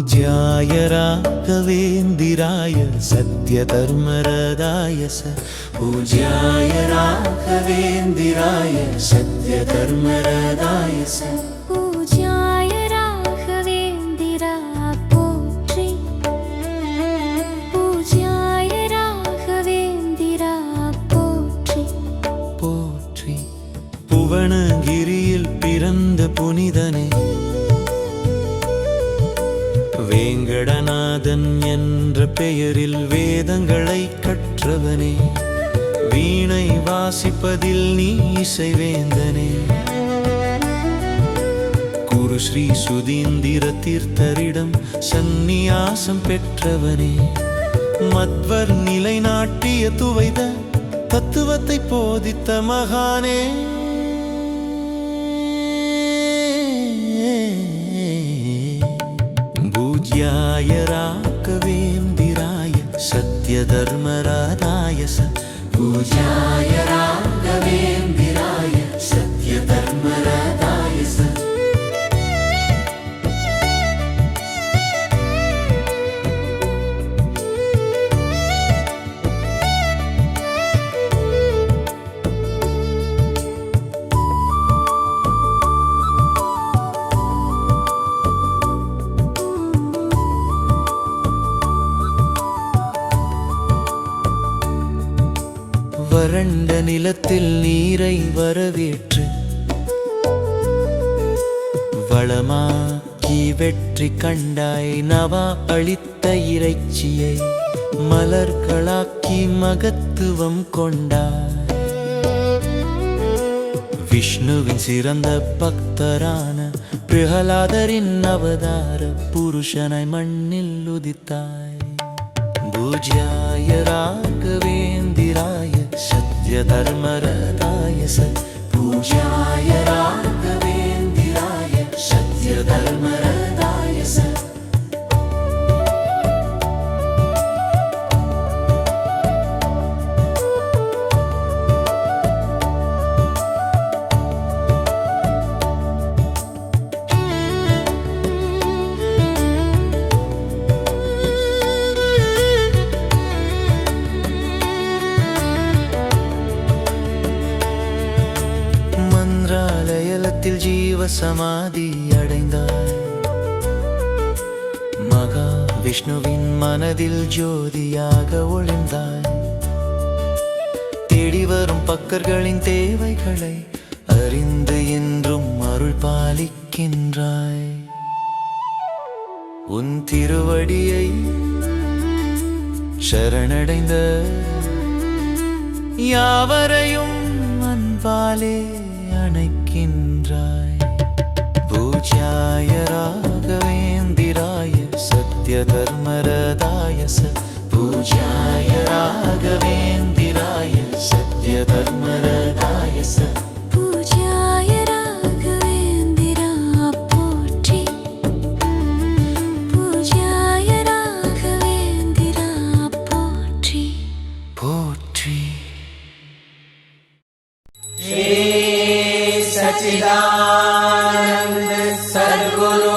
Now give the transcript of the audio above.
पूज्याय राघवेन्द्राय सत्यधर्मरताय पूज्याय राघवेन्द्राय सत्यधर्मरताय पूज्याय राघवेन्द्रा पोற்றி पूज्याय राघवेन्द्रा पोற்றி போற்றி புவனகிரியில் பிறந்த புனிதனே வேங்கடநாதன் என்ற பெயரில் வேதங்களை கற்றவனே வீணை வாசிப்பதில் நீ இசைவேந்தனே குரு ஸ்ரீ சுதீந்திர தீர்த்தரிடம் சந்நியாசம் பெற்றவனே மத்வர் நிலைநாட்டிய துவைத தத்துவத்தை போதித்த மகானே पूज्याय राघवेन्द्राय सत्यधर्मरताय पूज्याय राघवेन्द्राय सत्यधर्मरताय வறண்ட நிலத்தில் நீரை வரவேற்று வளமாக்கி வெற்றி கண்டாய் நவா அளித்த இறைச்சியை மலர்களாக்கி மகத்துவம் கொண்டாய் விஷ்ணுவின் சிறந்த பக்தரான பிரகலாதரின் அவதார புருஷனாய் மண்ணில் உதித்தாய் பூஜ்யாய ராகவேந்திராய सत्यधर्मरताय पूज्याय राघवेन्द्राय सत्यधर्मरताय ஜீவ சமாதி அடைந்தாய் மகா விஷ்ணுவின் மனதில் ஜோதியாக ஒளிந்தாய் தேடி வரும் பக்தர்களின் தேவைகளை அறிந்து என்றும் அருள் பாலிக்கின்றாய் உன் திருவடியை சரணடைந்த யாவரையும் அன்பாலே அணைக்கின்றாய் பூஜ்யாய ராகவேந்திராய சத்யதர்மரதாய பூஜ்யாய ராகவேந்திராய சத்யதர்மரதாய पूज्याय राघवेन्द्रा पोற்றி पूज्याय राघवेन्द्रा पोற்றி போற்றி सच्चिदानंद सद्गुरु